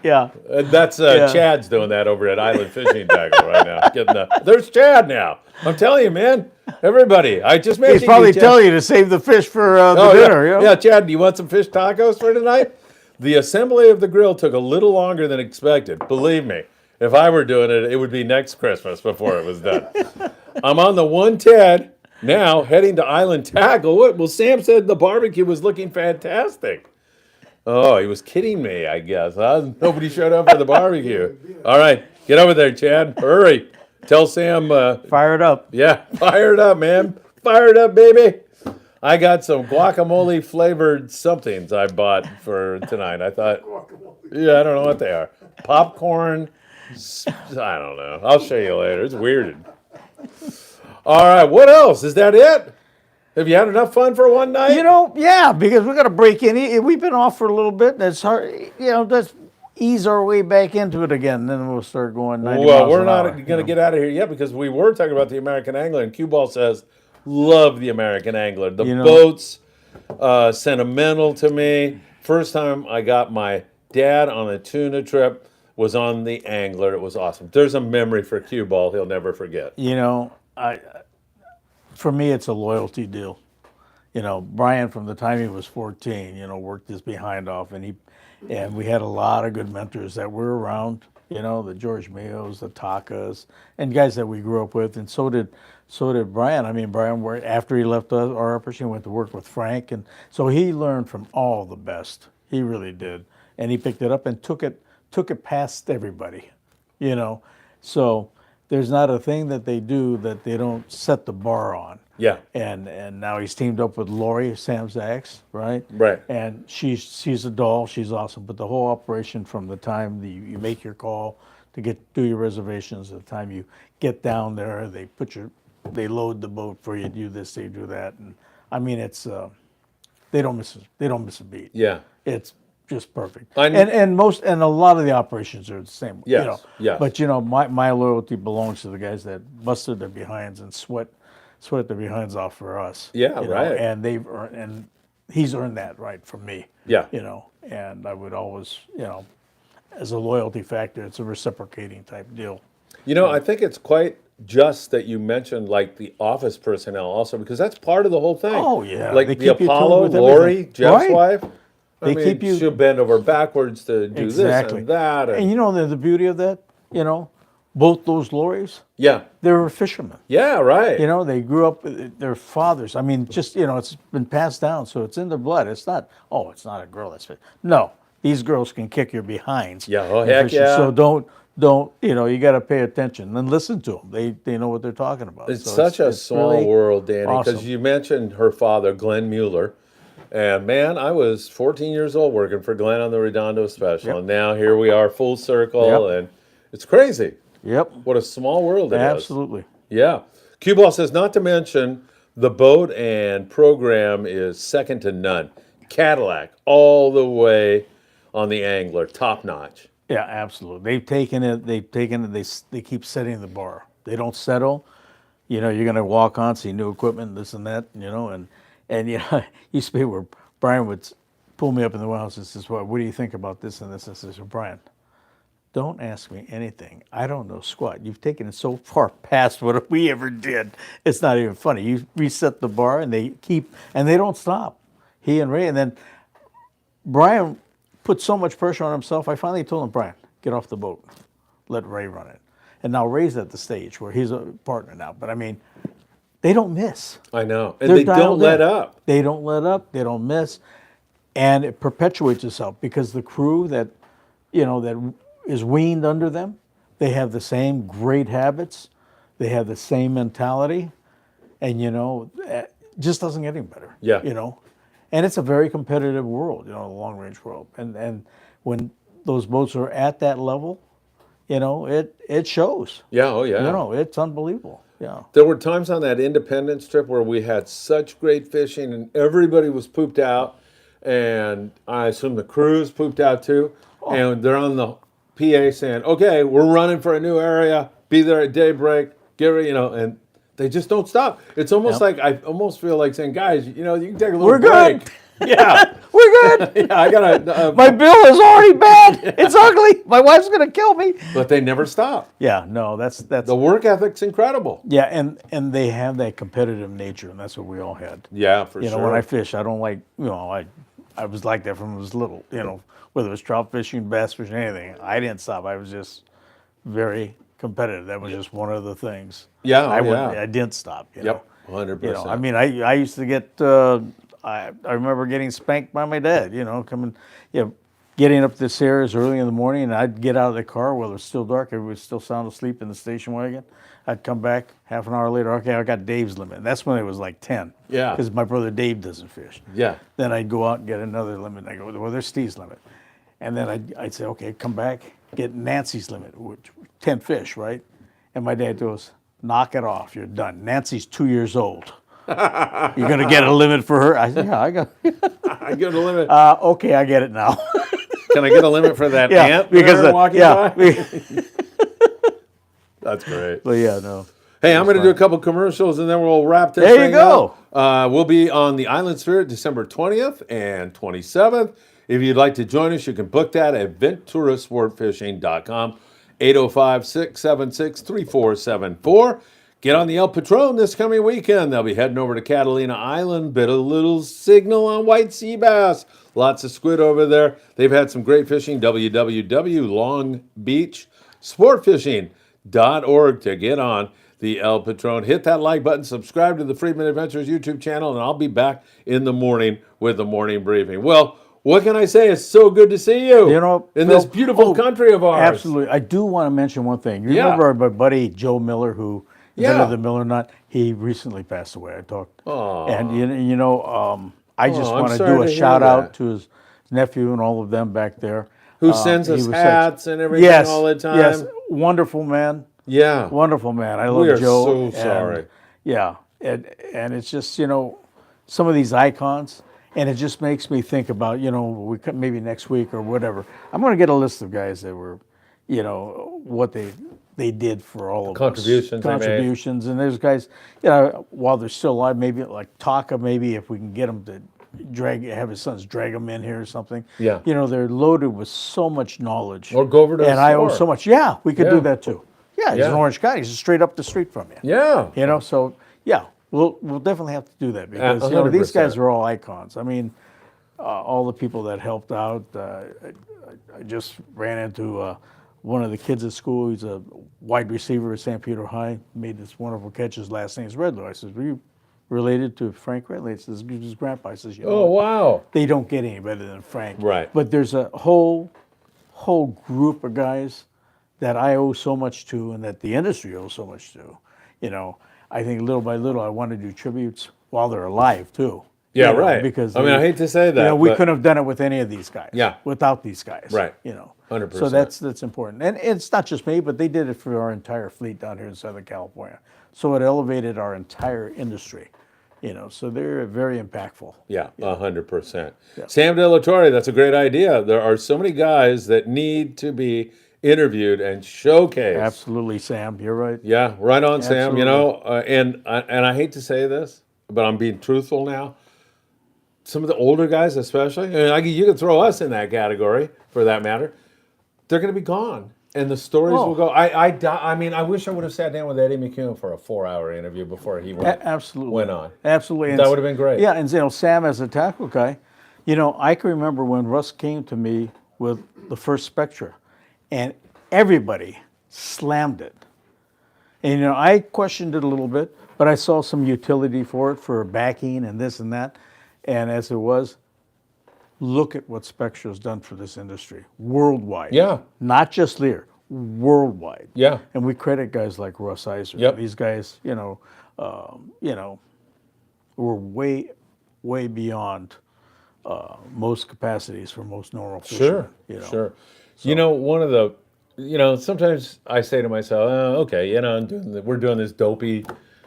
Yeah. That's Yeah. Chad's doing that over at Island Fishing Tqckle right now. There's Chad now. I'm telling you, man. Everybody, I just mentioned He's probably you, Chad. telling you to save the fish for the Oh, dinner. yeah. Yeah. Yeah, Chad, do you want some fish tacos for tonight? The assembly of the grill took a little longer than expected. Believe me, if I were doing it, it would be next Christmas before it was done. I'm on the 110 now, heading to Island Tackle. Well, Sam said the barbecue was looking fantastic. Oh, he was kidding me, I guess. Huh? Nobody showed up for the barbecue. All right, get over there, Chad. Hurry. Tell Sam. Fire it up. Yeah, fire it up, man. Fire it up, baby. I got some guacamole flavored somethings I bought for tonight. I thought, yeah, I don't know what they are. Popcorn. I don't know. I'll show you later. It's weird. All right, what else? Is that it? Have you had enough fun for one night? You know, yeah, because we got to break in. We've been off for a little bit, and it's hard. You know, let's ease our way back into it again. Then we'll start going 90 Well, miles we're an not hour, going to get out of here yet because we were talking about the American Angler, and Cue Ball says, love the American Angler. The You know- boat's sentimental to me. First time I got my dad on a tuna trip was on the Angler. It was awesome. There's a memory for Cue Ball he'll never forget. You know, for me, it's a loyalty deal. You know, Brian, from the time he was 14, you know, worked his behind off, and we had a lot of good mentors that were around. You know, the George Mayos, the Takas, and guys that we grew up with, and so did Brian. I mean, Brian, after he left our operation, went to work with Frank, and so he learned from all the best. He really did, and he picked it up and took it past everybody. You know, so there's not a thing that they do that they don't set the bar on. Yeah. And now he's teamed up with Lori, Sam's ex, right? Right. And she's a doll. She's awesome. But the whole operation from the time that you make your call to do your reservations, to the time you get down there, they load the boat for you, do this, they do that, and I mean it's they don't miss a beat. Yeah. It's just perfect. I kn- And a lot of the operations are the same. Yes, yes. But my loyalty belongs to the guys that busted their behinds and sweat their behinds off for us. Yeah, you know, right. And he's earned that right from me. Yeah. And I would always, as a loyalty factor, it's a reciprocating type deal. I think it's quite just that you mentioned like the office personnel also, because that's part of the whole thing. Oh, yeah. Like They the keep you tuned Apollo, with Lori, everything. Jeff's Right. wife. They keep you- she'll bend over backwards to do this and that. And the beauty of that, both those lorries, yeah. they were fishermen. Yeah, right. They grew up, their fathers. I mean, just, it's been passed down, so it's in their blood. It's not, it's not a girl that's fit. No, these girls can kick your behinds. Yeah, oh, in heck fishing. yeah. So don't, you got to pay attention and listen to them. They know what they're talking about. It's So such a it's small really world, Danny, because awesome. you mentioned her father, Glenn Mueller. And man, I was 14 years old working for Glenn on the Redondo Special. Yep. And now here we are, full circle. Yep. And it's crazy. Yep, What a small world it is. absolutely. Yeah. Cue Ball says, not to mention, the boat and program is second to none. Cadillac, all the way on the angler, top notch. Yeah, absolutely. They've taken it. They keep setting the bar. They don't settle. You're going to walk on, see new equipment, this and that. And used to be where Brian would pull me up in the warehouse and says, "What do you think about this and this?" And I says, "Brian, don't ask me anything. I don't know squat. You've taken it so far past what we ever did. It's not even funny. You reset the bar, and they don't stop. He and Ray, and then Brian put so much pressure on himself. I finally told him, Brian, get off the boat. Let Ray run it. And now Ray's at the stage where he's a partner now. But I mean, they don't miss. I know. And They're they don't dialed let in. up. They don't let up. They don't miss. And it perpetuates itself because the crew that is weaned under them, they have the same great habits. They have the same mentality. And, it just doesn't get any better. Yeah. And it's a very competitive world, the long range world. And when those boats are at that level, it shows. Yeah, oh yeah. It's unbelievable. Yeah. There were times on that Independence trip where we had such great fishing and everybody was pooped out. And I assume the crews pooped out too. Oh. And they're on the PA saying, okay, we're running for a new area. Be there at daybreak. Get ready, and they just don't stop. It's almost like, I almost feel like saying, guys, you can take a little We're break. good. Yeah. We're good. Yeah, I got to. My bill is already bad. It's ugly. My wife's gonna kill me. But they never stop. Yeah, no, that's The work ethic's incredible. yeah, and they have that competitive nature, and that's what we all had. Yeah, for When sure. I fish, I don't like I was like that from I was little. Whether it was trout fishing, bass fishing, anything, I didn't stop. I was just very competitive. That was just one of the things. Yeah, I didn't stop. Yep, 100%. I mean, I used to get. I remember getting spanked by my dad. Coming, getting up the stairs early in the morning, and I'd get out of the car while it was still dark. Everybody was still sound asleep in the station wagon. I'd come back half an hour later. Okay, I got Dave's limit. And that's when it was like 10. Yeah. Because my brother Dave doesn't fish. Yeah. Then I'd go out and get another limit. I go, well, there's Steve's limit. And then I'd say, okay, come back, get Nancy's limit, which 10 fish, right? And my dad goes, knock it off. You're done. Nancy's 2 years old. You're going to get a limit for her? I said, yeah, I got I get a limit. okay, I get it now. Can I get a limit for that yeah, ant because there walking yeah. by? That's great. But yeah, no. Hey, I'm going to do a couple commercials and then we'll wrap this There you thing go. up. We'll be on the Island Spirit December 20th and 27th. If you'd like to join us, you can book that at venturasportfishing.com, 805-676-3474. Get on the El Patron this coming weekend. They'll be heading over to Catalina Island, bit of a little signal on white sea bass. Lots of squid over there. They've had some great fishing, www.longbeachsportfishing.org to get on the El Patron. Hit that like button, subscribe to the Friedman Adventures YouTube channel, and I'll be back in the morning with the morning briefing. Well, what can I say? It's so good to see you. You know, in Phil, this beautiful country of ours. Absolutely. I do want to mention one thing. You Yeah. remember my buddy Joe Miller, who invented Yeah. the Miller nut? He recently passed away. I talked. Aw. And, I just I'm want to sorry do to a hear shout that. out to his nephew and all of them back there. Who sends he us was hats and everything yes, all the time. Yes, wonderful man. Yeah. Wonderful man. I We love are Joe. so and, sorry. Yeah, and it's just some of these icons, and it just makes me think about we could maybe next week or whatever. I'm going to get a list of guys that were, what they did for all of Contributions us. they made. Contributions, and there's guys, while they're still alive, maybe like Taka, maybe if we can get him to have his sons drag them in here or something. Yeah. They're loaded with so much knowledge. Or go over to and the I owe store. so much. Yeah, we could Yeah. do that too. Yeah, he's Yeah. in Orange County. He's straight up the street from you. Yeah. So yeah, we'll definitely have to do that because 100%. these guys are all icons. I mean, all the people that helped out. I just ran into one of the kids at school. He's a wide receiver at San Pedro High. Made this wonderful catch. His last name's Redlow. I says, "Were you related to Frank Redlow?" He says, "His grandpa." I says, Oh, wow. They don't get any better than Frank. Right. But there's a whole group of guys that I owe so much to and that the industry owes so much to. I think little by little I want to do tributes while they're alive too. Yeah, right. Because I hate to say that. we but- couldn't have done it with any of these guys. Yeah. Without these guys. Right. 100%. 100%. So that's important. And it's not just me, but they did it for our entire fleet down here in Southern California. So it elevated our entire industry. So they're very impactful. Yeah, 100%. Sam De La Torre, that's a great idea. There are so many guys that need to be interviewed and showcased. Absolutely, Sam. You're right. Yeah, right on, Sam. Absolutely. And I hate to say this, but I'm being truthful now. Some of the older guys, especially, you could throw us in that category for that matter. They're going to be gone, and the stories will go. I wish I would have sat down with Eddie McCune for a 4-hour interview before he Absolutely. went on. Absolutely. That would have been great. Yeah, and Sam as a tackle guy, I can remember when Russ came to me with the first Spectra, and everybody slammed it. And I questioned it a little bit, but I saw some utility for it for backing and this and that. And as it was, look at what Spectra's done for this industry worldwide. Yeah. Not just Lear, worldwide. Yeah. And we credit guys like Russ Iser. Yep. These guys, were way, way beyond most capacities for most normal fishermen. Sure. One of the, sometimes I say to myself, oh, okay, we're doing this dopey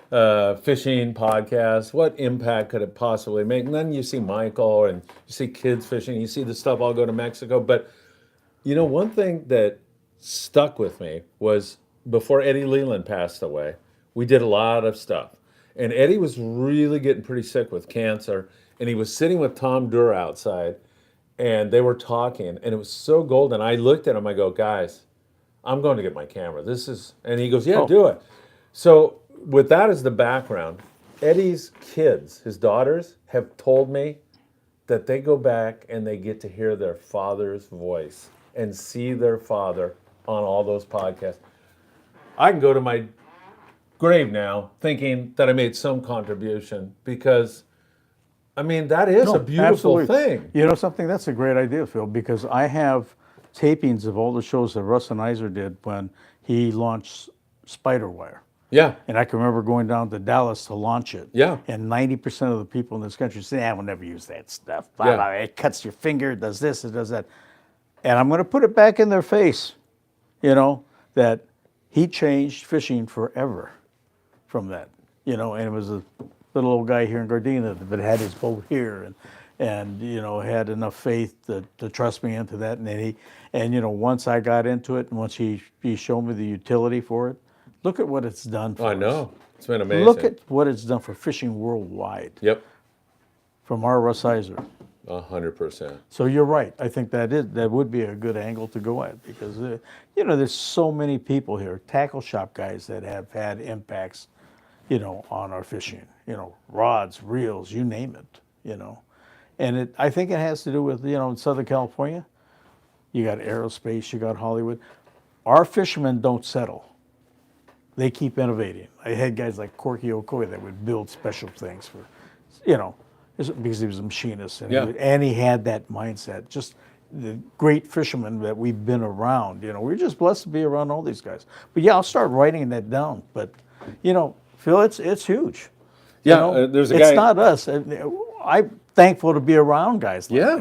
fishing podcast. What impact could it possibly make? And then you see Michael and you see kids fishing, you see the stuff all go to Mexico. But, one thing that stuck with me was before Eddie Leland passed away, we did a lot of stuff. And Eddie was really getting pretty sick with cancer. And he was sitting with Tom Durr outside. And they were talking. And it was so golden. I looked at him. I go, guys, I'm going to get my camera. And he goes, yeah, do it. So with that as the background, Eddie's kids, his daughters, have told me that they go back and they get to hear their father's voice and see their father on all those podcasts. I can go to my grave now thinking that I made some contribution because, that is a beautiful thing. Something, that's a great idea, Phil, because I have tapings of all the shows that Russ and Iser did when he launched Spiderwire. Yeah. And I can remember going down to Dallas to launch it. Yeah. And 90% of the people in this country say, I will never use that stuff. Yeah. It cuts your finger, it does this, it does that. And I'm going to put it back in their face, that he changed fishing forever from that. And it was a little old guy here in Gardena that had his boat here and had enough faith to trust me into that. And then once I got into it and once he showed me the utility for it, look at what it's done for us. I know. It's been amazing. Look at what it's done for fishing worldwide. Yep. From our Russ Iser. 100%. So you're right. I think that would be a good angle to go at because there's so many people here, tackle shop guys that have had impacts, on our fishing. Rods, reels, you name it. And I think it has to do with in Southern California, you got aerospace, you got Hollywood. Our fishermen don't settle. They keep innovating. I had guys like Corky Okoye that would build special things for, because he was a machinist, and, Yeah. and he had that mindset. Just the great fishermen that we've been around. We're just blessed to be around all these guys. But yeah, I'll start writing that down. But Phil, it's huge. Yeah, there's a it's guy. not us. I'm thankful to be around guys like Yeah.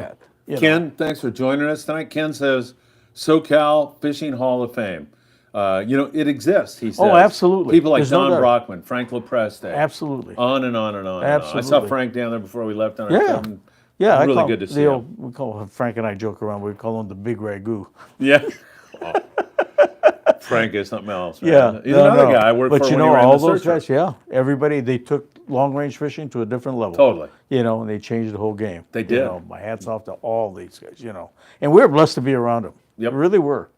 that. Ken, thanks for joining us tonight. Ken says SoCal Fishing Hall of Fame. It exists, he says. Oh, absolutely. People like There's no Don doubt. Brockman, Frank LaPreste. Absolutely. On and on and on. And on. I saw Absolutely. Frank down there before we left on our Yeah. trip. Yeah, Really good to see him. We call Frank and I joke around. We call him the Big Ragu. Yeah. Oh. Frank is something else. Right? Yeah, He's another guy I worked but for you when know, he ran all the those search guys, yeah, everybody, they took long range fishing to a different level. Totally. And they changed the whole game. They did. My hats off to all these guys. And we're blessed to be around them. Yep. We really were.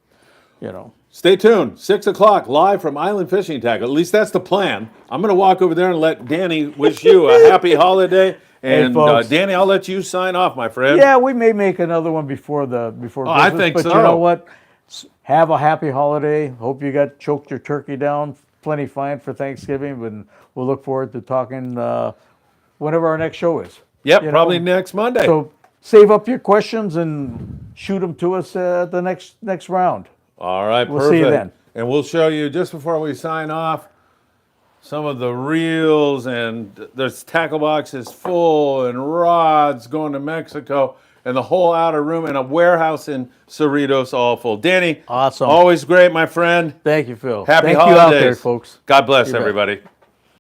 Stay tuned. 6 o'clock live from Island Fishing Tqckle. At least that's the plan. I'm going to walk over there and let Danny wish you a happy holiday. And folks. Danny, I'll let you sign off, my friend. Yeah, we may make another one before I Christmas, think but so. you know what? Have a happy holiday. Hope you choked your turkey down plenty fine for Thanksgiving, and we'll look forward to talking whenever our next show is. Yep, probably next Monday. So save up your questions and shoot them to us at the next round. All right, We'll perfect. see you then. And we'll show you, just before we sign off, some of the reels, and there's tackle boxes full, and rods going to Mexico, and the whole outer room, and a warehouse in Cerritos all full. Danny, Awesome. always great, my friend. Thank you, Phil. Happy Thank holidays. you out there, folks. God bless You bet. everybody.